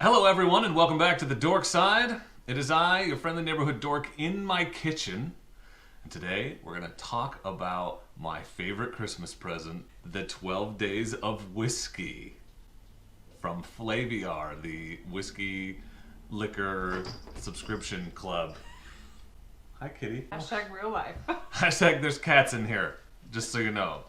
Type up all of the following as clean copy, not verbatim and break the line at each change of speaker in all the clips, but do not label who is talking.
Hello everyone and welcome back to the Dork Side. It is I, your friendly neighborhood dork, in my kitchen. And today we're going to talk about my favorite Christmas present, the 12 Days of Whiskey from Flaviar, the whiskey liquor subscription club. Hi kitty.
Hashtag real life.
Hashtag there's cats in here, just so you know.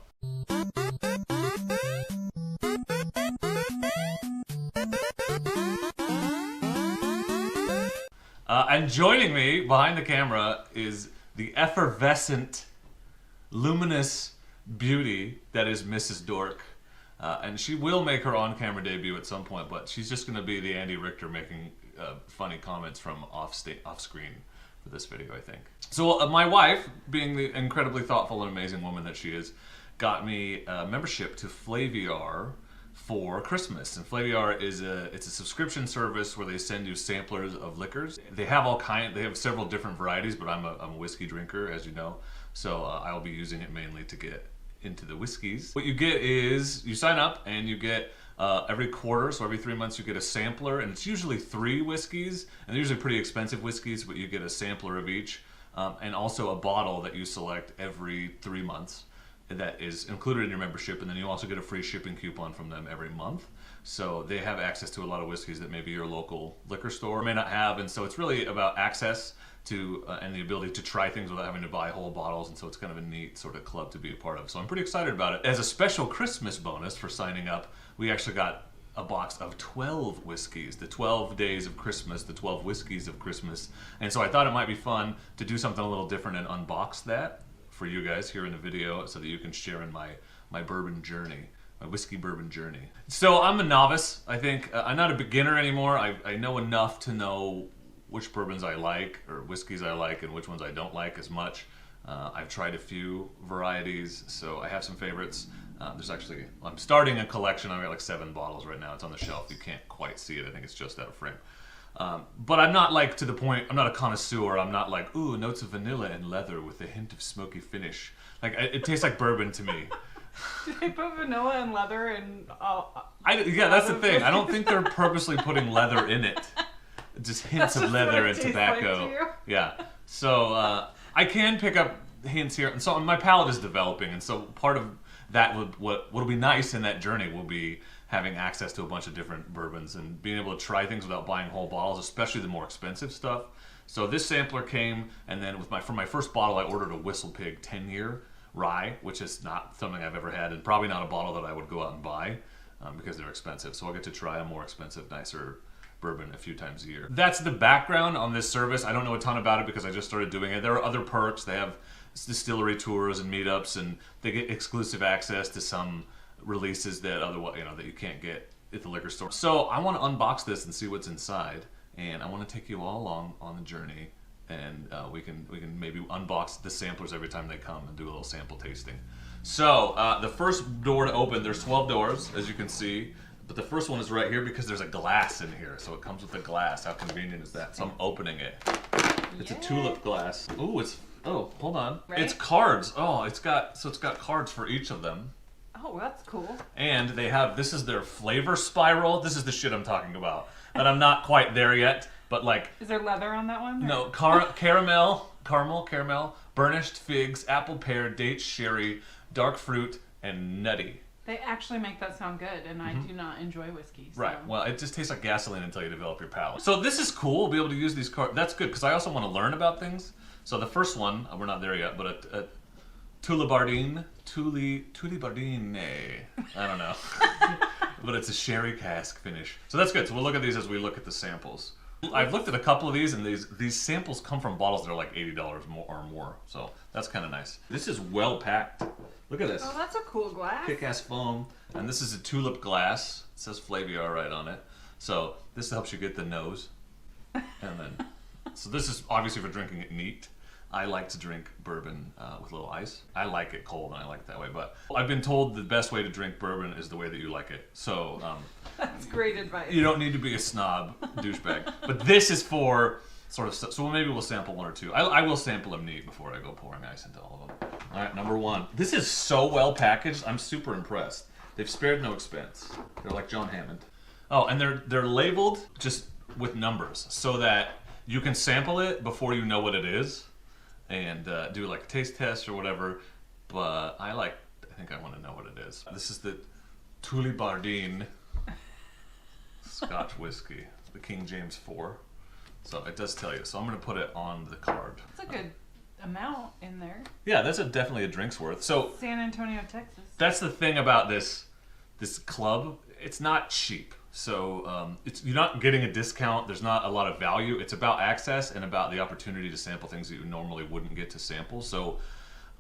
And joining me behind the camera is the effervescent, luminous beauty that is Mrs. Dork. And she will make her on-camera debut at some point, but she's just going to be the Andy Richter making funny comments from off-screen for this video, I think. So my wife, being the incredibly thoughtful and amazing woman that she is, got me a membership to Flaviar for Christmas. And Flaviar is it's a subscription service where they send you samplers of liquors. They have several different varieties, but I'm a whiskey drinker, as you know, so I'll be using it mainly to get into the whiskeys. What you get is you sign up and you get every quarter, so every 3 months you get a sampler, and it's usually 3 whiskeys, and they're usually pretty expensive whiskeys, but you get a sampler of each, and also a bottle that you select every 3 months. That is included in your membership, and then you also get a free shipping coupon from them every month. So they have access to a lot of whiskeys that maybe your local liquor store may not have, and so it's really about access to and the ability to try things without having to buy whole bottles, and so it's kind of a neat sort of club to be a part of. So I'm pretty excited about it. As a special Christmas bonus for signing up, we actually got a box of 12 whiskeys, the 12 days of Christmas, the 12 whiskeys of Christmas, and so I thought it might be fun to do something a little different and unbox that for you guys here in the video so that you can share in my bourbon journey, my whiskey bourbon journey. So I'm a novice, I think. I'm not a beginner anymore. I know enough to know which bourbons I like, or whiskeys I like, and which ones I don't like as much. I've tried a few varieties, so I have some favorites. I'm starting a collection. I've got like 7 bottles right now. It's on the shelf. You can't quite see it. I think it's just out of frame. But I'm not like to the point, I'm not a connoisseur. I'm not like, ooh, notes of vanilla and leather with a hint of smoky finish. Like, it tastes like bourbon to me.
Did they put vanilla and leather in
yeah, that's the thing. I don't think they're purposely putting leather in it. Just hints of leather and tobacco. Like yeah. So I can pick up hints here. And so my palate is developing. And so part of that, what'll be nice in that journey will be having access to a bunch of different bourbons and being able to try things without buying whole bottles, especially the more expensive stuff. So this sampler came, and then for my first bottle, I ordered a Whistle Pig 10-year rye, which is not something I've ever had, and probably not a bottle that I would go out and buy because they're expensive. So I'll get to try a more expensive, nicer bourbon a few times a year. That's the background on this service. I don't know a ton about it because I just started doing it. There are other perks. They have distillery tours and meetups, and they get exclusive access to some releases that otherwise, that you can't get at the liquor store. So I want to unbox this and see what's inside, and I want to take you all along on the journey, and we can maybe unbox the samplers every time they come and do a little sample tasting. So the first door to open, there's 12 doors, as you can see, but the first one is right here because there's a glass in here, so it comes with a glass. How convenient is that? So I'm opening it. It's a tulip glass. Ooh, hold on. Right? It's cards. Oh, it's got cards for each of them.
Oh, that's cool. And
this is their flavor spiral. This is the shit I'm talking about. And I'm not quite there yet, but like...
Is there leather on that one? Or?
No, caramel, burnished figs, apple pear, date sherry, dark fruit, and nutty.
They actually make that sound good, and I do not enjoy whiskey. So.
Right, well, it just tastes like gasoline until you develop your palate. So this is cool, we'll be able to use these cards. That's good, because I also want to learn about things. So the first one, we're not there yet, but a Tulibardine, I don't know. But it's a sherry cask finish. So that's good. So we'll look at these as we look at the samples. I've looked at a couple of these, and these samples come from bottles that are like $80 or more. So that's kind of nice. This is well packed. Look at this.
Oh, that's a cool glass.
Kick-ass foam. And this is a tulip glass. It says Flaviar right on it. So this helps you get the nose. And then, so this is obviously for drinking it neat. I like to drink bourbon with a little ice. I like it cold and I like it that way, but I've been told the best way to drink bourbon is the way that you like it. So
that's great advice.
You don't need to be a snob douchebag. But this is for sort of stuff. So maybe we'll sample one or two. I will sample them neat before I go pouring ice into all of them. All right, number 1. This is so well packaged. I'm super impressed. They've spared no expense. They're like John Hammond. Oh, and they're labeled just with numbers so that you can sample it before you know what it is, and do like a taste test or whatever. But I think I want to know what it is. This is the Tullibardine Scotch whiskey, the King James IV. So it does tell you. So I'm going to put it on the card.
It's a good amount in there.
Yeah, that's definitely a drink's worth. So
San Antonio, Texas.
that's the thing about this club. It's not cheap. So you're not getting a discount. There's not a lot of value. It's about access and about the opportunity to sample things that you normally wouldn't get to sample. So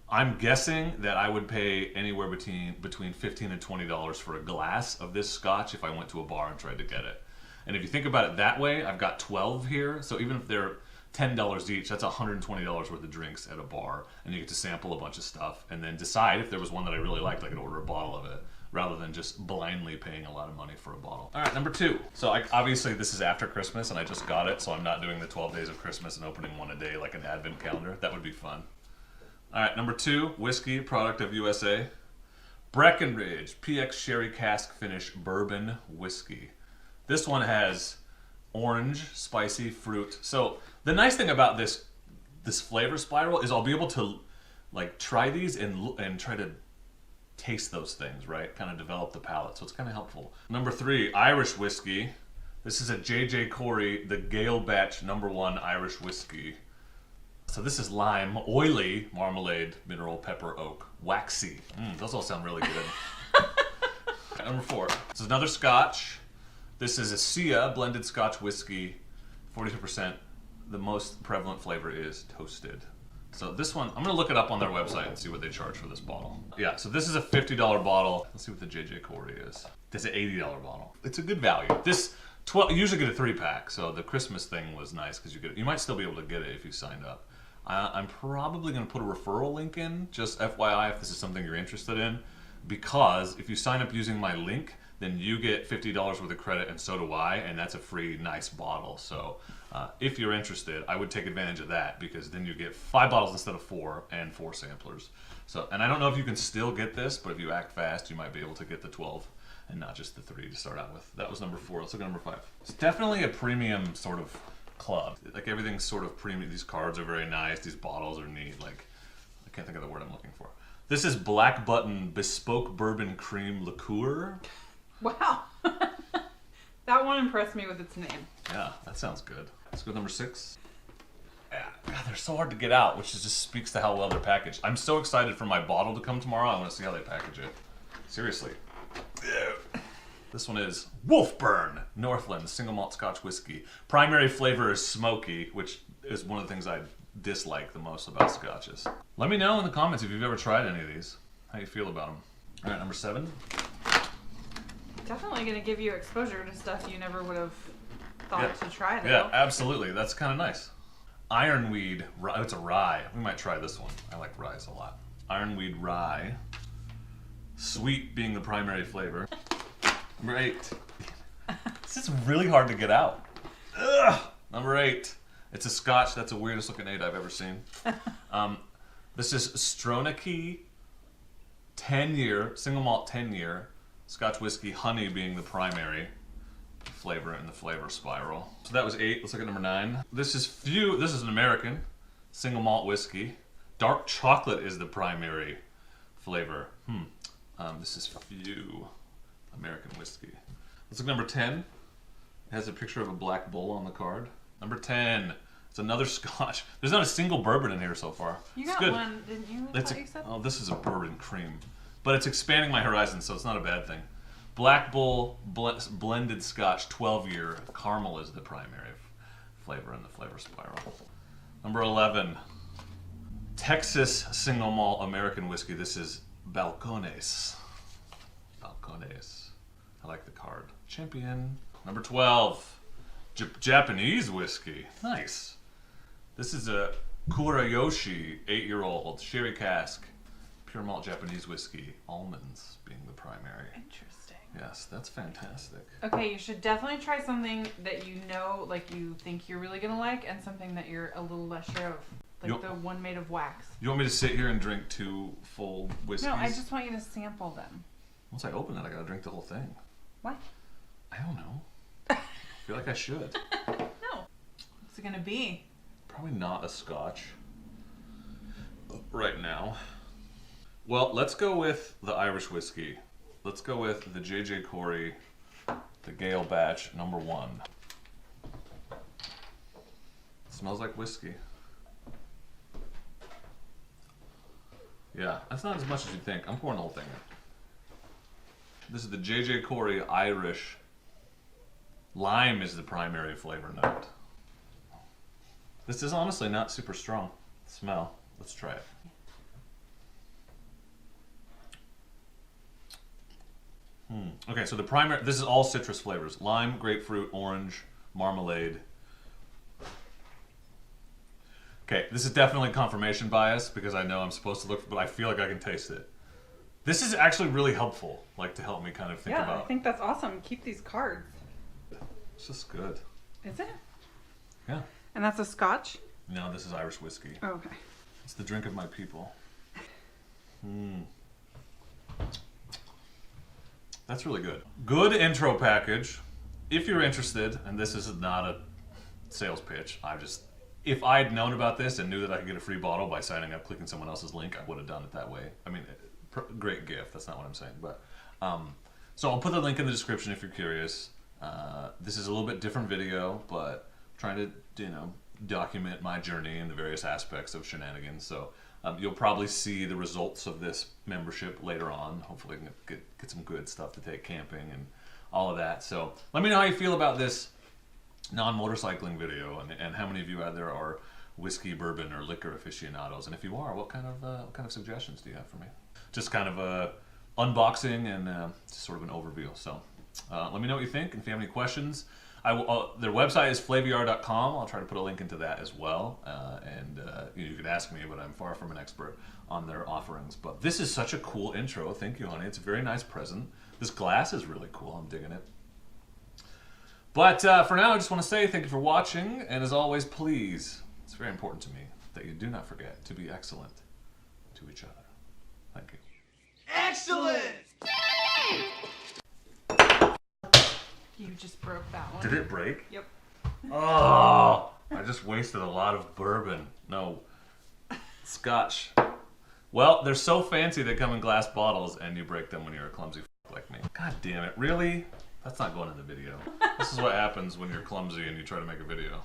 I'm guessing that I would pay anywhere between $15 and $20 for a glass of this Scotch if I went to a bar and tried to get it. And if you think about it that way, I've got 12 here. So even if they're $10 each, that's $120 worth of drinks at a bar. And you get to sample a bunch of stuff and then decide if there was one that I really liked, I could order a bottle of it, rather than just blindly paying a lot of money for a bottle. All right, number 2. So obviously this is after Christmas and I just got it, so I'm not doing the 12 days of Christmas and opening one a day like an advent calendar. That would be fun. All right, number 2, whiskey, product of USA. Breckenridge PX Sherry Cask Finish Bourbon Whiskey. This one has orange, spicy fruit. So the nice thing about this flavor spiral is I'll be able to like try these and try to taste those things, right? Kind of develop the palate. So it's kind of helpful. Number 3, Irish whiskey. This is a J.J. Corey, the Gale Batch #1 Irish whiskey. So this is lime, oily, marmalade, mineral, pepper, oak, waxy. Those all sound really good. Number 4. This is another Scotch. This is a Sia blended Scotch whiskey, 42%. The most prevalent flavor is toasted. So this one, I'm going to look it up on their website and see what they charge for this bottle. Yeah, so this is a $50 bottle. Let's see what the J.J. Corey is. This is an $80 bottle. It's a good value. This, you usually get a 3-pack, so the Christmas thing was nice because you might still be able to get it if you signed up. I'm probably going to put a referral link in, just FYI if this is something you're interested in, because if you sign up using my link, then you get $50 worth of credit and so do I, and that's a free nice bottle. So if you're interested, I would take advantage of that because then you get 5 bottles instead of 4 and 4 samplers. So, and I don't know if you can still get this, but if you act fast, you might be able to get the 12 and not just the 3 to start out with. That was number 4. Let's look at number 5. It's definitely a premium sort of club. Like everything's sort of premium. These cards are very nice. These bottles are neat. Like, I can't think of the word I'm looking for. This is Black Button Bespoke Bourbon Cream Liqueur.
Wow. That one impressed me with its name.
Yeah, that sounds good. Let's go with number 6. Yeah, God, they're so hard to get out, which just speaks to how well they're packaged. I'm so excited for my bottle to come tomorrow. I want to see how they package it. Seriously. This one is Wolfburn Northland Single Malt Scotch Whiskey. Primary flavor is smoky, which is one of the things I dislike the most about scotches. Let me know in the comments if you've ever tried any of these. How you feel about them. All right, number 7.
Definitely going to give you exposure to stuff you never would have thought to try, though.
Yeah, absolutely. That's kind of nice. Ironweed, it's a rye. We might try this one. I like ryes a lot. Ironweed rye. Sweet being the primary flavor. Number 8. This is really hard to get out. Ugh. Number 8. It's a Scotch. That's the weirdest looking 8 I've ever seen. This is Stronach 10-year, single malt 10-year. Scotch whiskey, honey being the primary flavor in the flavor spiral. So that was 8. Let's look at number 9. This is an American single malt whiskey. Dark chocolate is the primary flavor. This is Few American whiskey. Let's look at number 10. It has a picture of a black bull on the card. Number 10. It's another Scotch. There's not a single bourbon in here so far.
You got one, didn't you?
Oh, this is a bourbon cream. But it's expanding my horizons, so it's not a bad thing. Black Bull blended Scotch 12-year. Caramel is the primary flavor in the flavor spiral. Number 11. Texas single malt American whiskey. This is Balcones. Balcones. I like the card. Champion. Number 12. Japanese whiskey. Nice. This is a Kurayoshi 8-year-old sherry cask. Pure malt Japanese whiskey, almonds being the primary.
Interesting.
Yes, that's fantastic.
Okay, you should definitely try something that you know, like you think you're really gonna like, and something that you're a little less sure of, like the one made of wax.
You want me to sit here and drink 2 full whiskeys?
No, I just want you to sample them.
Once I open it, I gotta drink the whole thing.
Why?
I don't know. I feel like I should.
No. What's it gonna be?
Probably not a Scotch right now. Well, let's go with the Irish whiskey. Let's go with the J.J. Corey, the Gale Batch #1. It smells like whiskey. Yeah, that's not as much as you'd think. I'm pouring the whole thing in. This is the J.J. Corey Irish. Lime is the primary flavor note. This is honestly not super strong smell. Let's try it. Okay, so the primary, this is all citrus flavors. Lime, grapefruit, orange, marmalade. Okay, this is definitely confirmation bias because I know I'm supposed to look, but I feel like I can taste it. This is actually really helpful, like to help me kind of think about.
Yeah, I think that's awesome. Keep these cards.
It's just good.
Is it?
Yeah.
And that's a Scotch?
No, this is Irish whiskey.
Oh, okay.
It's the drink of my people. That's really good. Good intro package. If you're interested, and this is not a sales pitch, if I'd known about this and knew that I could get a free bottle by signing up, clicking someone else's link, I would have done it that way. I mean, great gift. That's not what I'm saying. But so I'll put the link in the description if you're curious. This is a little bit different video, but I'm trying to, document my journey and the various aspects of shenanigans. So you'll probably see the results of this membership later on. Hopefully, I can get some good stuff to take camping and all of that. So let me know how you feel about this non-motorcycling video, and how many of you out there are whiskey, bourbon, or liquor aficionados. And if you are, what kind of suggestions do you have for me? Just kind of a unboxing and just sort of an overview. So let me know what you think, and if you have any questions. Their website is flaviar.com. I'll try to put a link into that as well. And you could ask me, but I'm far from an expert on their offerings. But this is such a cool intro. Thank you, honey. It's a very nice present. This glass is really cool. I'm digging it. But for now, I just want to say thank you for watching. And as always, please, it's very important to me that you do not forget to be excellent to each other. Thank you.
Excellent!
You just broke that one.
Did it break?
Yep.
Oh, I just wasted a lot of bourbon. No, Scotch. Well, they're so fancy they come in glass bottles, and you break them when you're a clumsy f like me. God damn it, really? That's not going in the video. This is what happens when you're clumsy and you try to make a video.